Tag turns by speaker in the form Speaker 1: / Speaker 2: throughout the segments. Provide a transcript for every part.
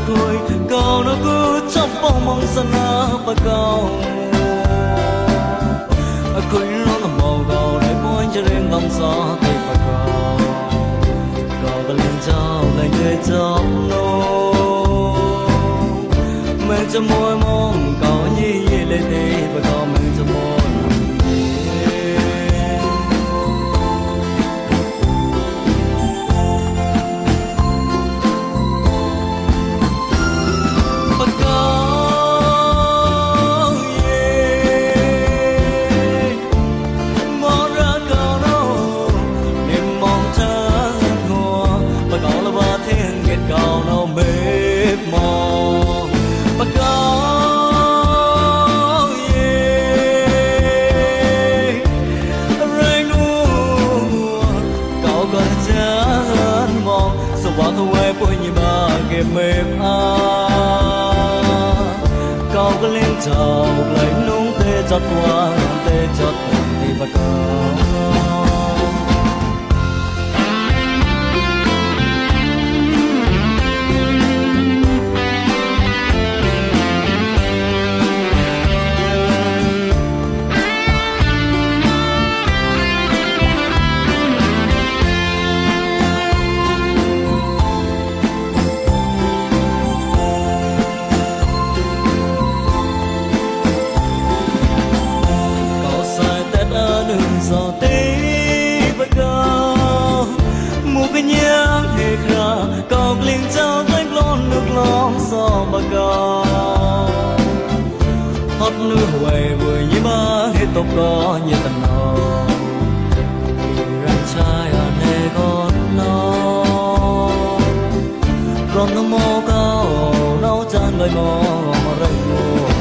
Speaker 1: khôi cao nó cứ chắp bóng mong sana bà cao khôi nó là màu cao để mỗi cho đến ngắm gió thì bà cao cao bà lên trao lại người trong nô mình cho môi mong cao như vậy lên đi bà cao mình cho môi mềm cao cái lên trào lấy nung tê chót qua tê chót thì bà cao cao linh trao đánh lon nước lon so bà cao hót nước huệ vừa như ba hết tộc có như tần nọ răng trai ở nơi con nó mò cao nấu chan lời mò mà răng mò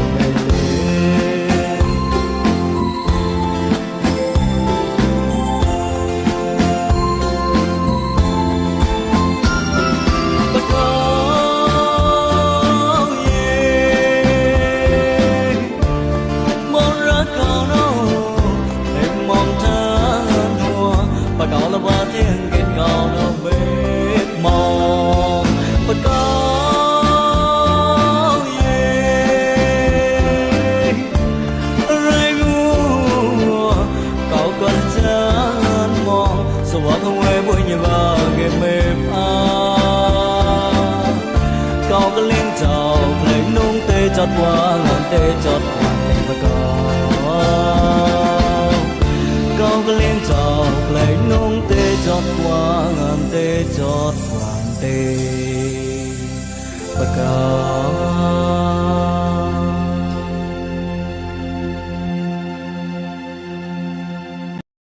Speaker 1: cao cái lên trào lấy nung tê chót qua ngọn tê chót hoàng bà cao cao cái lên trào lấy nung tê chót qua ngọn tê chót hoàng tê bà cao